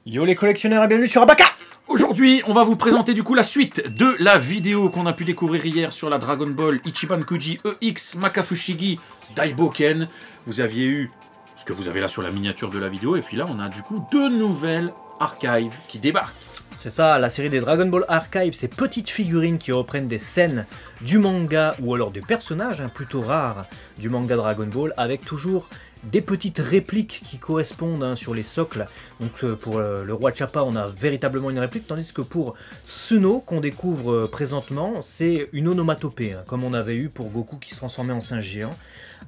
Yo les collectionneurs et bienvenue sur Abaka. Aujourd'hui, on va vous présenter du coup la suite de la vidéo qu'on a pu découvrir hier sur la Dragon Ball Ichiban Kuji EX Makafushigi Daiboken. Vous aviez eu ce que vous avez là sur la miniature de la vidéo, et puis là on a du coup deux nouvelles archives qui débarquent. C'est ça, la série des Dragon Ball Archive, ces petites figurines qui reprennent des scènes du manga ou alors des personnages plutôt rares du manga Dragon Ball, avec toujours des petites répliques qui correspondent sur les socles. Donc pour le roi Chappa, on a véritablement une réplique, tandis que pour Suno, qu'on découvre présentement, c'est une onomatopée, comme on avait eu pour Goku qui se transformait en singe géant.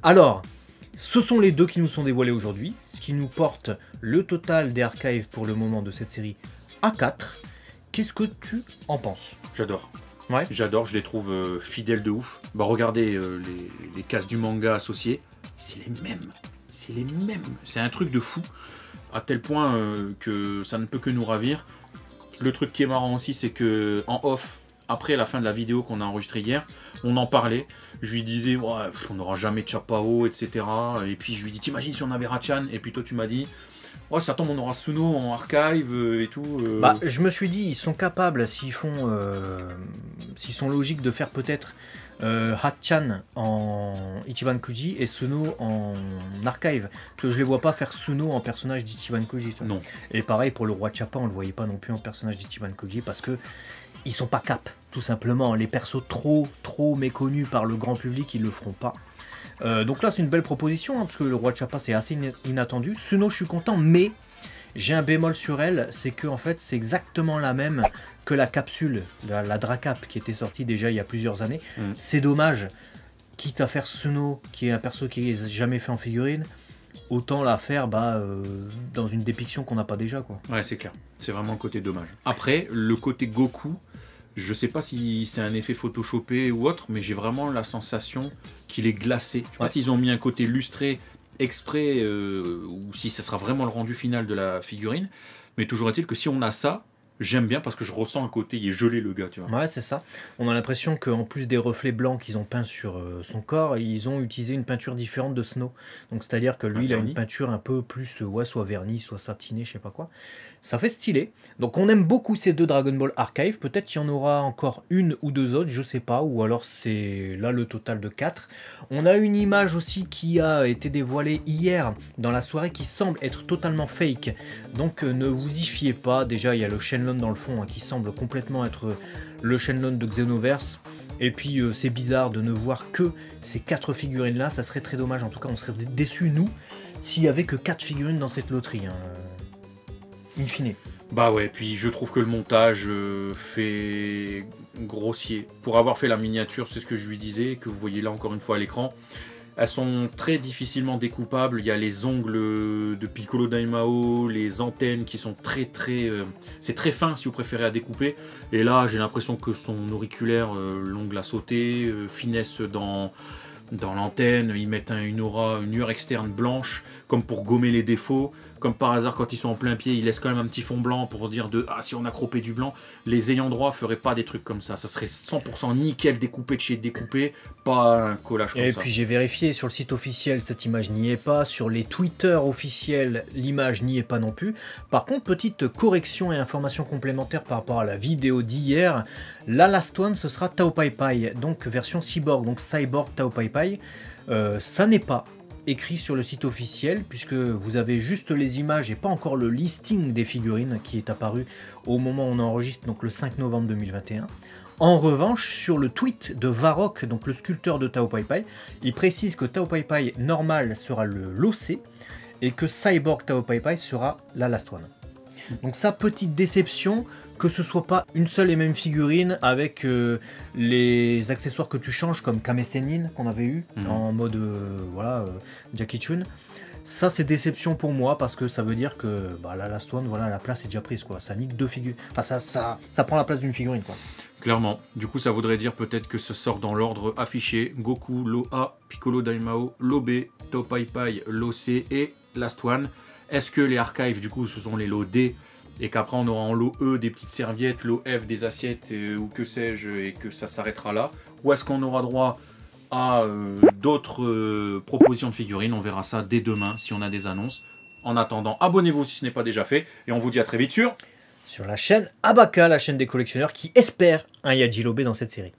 Alors, ce sont les deux qui nous sont dévoilés aujourd'hui, ce qui nous porte le total des archives pour le moment de cette série à 4. Qu'est-ce que tu en penses? J'adore. Ouais. J'adore, je les trouve fidèles de ouf. Bah regardez les cases du manga associées, c'est les mêmes. C'est les mêmes. C'est un truc de fou, à tel point que ça ne peut que nous ravir. Le truc qui est marrant aussi, c'est que en off, après la fin de la vidéo qu'on a enregistrée hier, on en parlait. Je lui disais, ouais, on n'aura jamais Chapao, etc. Et puis je lui dis, t'imagines si on avait Rachan? Et puis toi tu m'as dit, ouais, ça tombe, on aura Suno en archive et tout. Bah, je me suis dit, ils sont capables, s'ils sont logiques, de faire peut-être Hachan en Ichiban Kuji et Suno en archive. Parce que je les vois pas faire Suno en personnage d'Ichiban Kuji. Non. Et pareil pour le roi Chappa, on le voyait pas non plus en personnage d'Ichiban Kuji parce que ils sont pas cap, tout simplement. Les persos trop méconnus par le grand public, ils le feront pas. Donc là, c'est une belle proposition, parce que le roi Chappa, c'est assez inattendu. Suno, je suis content, mais j'ai un bémol sur elle, c'est que en fait, c'est exactement la même que la capsule, la Dracap, qui était sortie déjà il y a plusieurs années. C'est dommage, quitte à faire Suno, qui est un perso qui n'est jamais fait en figurine, autant la faire dans une dépiction qu'on n'a pas déjà, quoi. Ouais, c'est clair. C'est vraiment le côté dommage. Après, le côté Goku, je sais pas si c'est un effet photoshopé ou autre, mais j'ai vraiment la sensation qu'il est glacé. Je sais pas s'ils ont mis un côté lustré exprès ou si ça sera vraiment le rendu final de la figurine. Mais toujours est-il que si on a ça, j'aime bien parce que je ressens le côté, il est gelé le gars, tu vois. Ouais, c'est ça. On a l'impression qu'en plus des reflets blancs qu'ils ont peints sur son corps, ils ont utilisé une peinture différente de Snow. Donc c'est-à-dire que lui, il a une peinture un peu plus, soit vernis, soit satiné, je sais pas quoi. Ça fait stylé. Donc on aime beaucoup ces deux Dragon Ball Archive. Peut-être qu'il y en aura encore une ou deux autres, je sais pas. Ou alors c'est là le total de 4. On a une image aussi qui a été dévoilée hier dans la soirée qui semble être totalement fake. Donc ne vous y fiez pas. Déjà il y a le Shenlong dans le fond qui semble complètement être le Shenlong de Xenoverse. Et puis c'est bizarre de ne voir que ces 4 figurines là. Ça serait très dommage. En tout cas on serait déçus nous s'il y avait que 4 figurines dans cette loterie. In fine. Bah ouais, puis je trouve que le montage fait grossier. Pour avoir fait la miniature, c'est ce que je lui disais, que vous voyez là encore une fois à l'écran. Elles sont très difficilement découpables. Il y a les ongles de Piccolo Daimao, les antennes qui sont c'est très fin si vous préférez à découper. Et là, j'ai l'impression que son auriculaire, l'ongle a sauté, finesse dans l'antenne. Ils mettent une lueur externe blanche, comme pour gommer les défauts. Comme par hasard, quand ils sont en plein pied, ils laissent quand même un petit fond blanc pour dire si on a croppé du blanc. Les ayants droit feraient pas des trucs comme ça. Ça serait 100% nickel découpé de chez découpé, pas un collage comme ça. Et puis j'ai vérifié sur le site officiel, cette image n'y est pas. Sur les Twitter officiels, l'image n'y est pas non plus. Par contre, petite correction et information complémentaire par rapport à la vidéo d'hier. La last one, ce sera Tao Pai Pai, donc version cyborg, donc cyborg Tao Pai Pai. Ça n'est pas écrit sur le site officiel puisque vous avez juste les images et pas encore le listing des figurines qui est apparu au moment où on enregistre, donc le 5 novembre 2021. En revanche, sur le tweet de Varrock, donc le sculpteur de Tao Pai Pai, il précise que Tao Pai Pai normal sera le l'OC et que Cyborg Tao Pai Pai sera la last one. Donc ça, petite déception, que ce soit pas une seule et même figurine avec les accessoires que tu changes comme Kame Sennin qu'on avait eu en mode Jackie Chun. Ça c'est déception pour moi parce que ça veut dire que la last one, voilà, la place est déjà prise quoi. Ça nique deux figurines. Enfin ça prend la place d'une figurine quoi. Clairement. Du coup ça voudrait dire peut-être que ce sort dans l'ordre affiché. Goku, Lo-A, Piccolo Daimao, Lo-B, Tao Pai Pai, Lo-C et Last One. Est-ce que les archives du coup ce sont les Lo-D et qu'après on aura en lot E des petites serviettes, lot F des assiettes ou que sais-je et que ça s'arrêtera là? Ou est-ce qu'on aura droit à d'autres propositions de figurines? On verra ça dès demain si on a des annonces. En attendant, abonnez-vous si ce n'est pas déjà fait. Et on vous dit à très vite sur la chaîne Abaka, la chaîne des collectionneurs qui espère un Yajirobe dans cette série.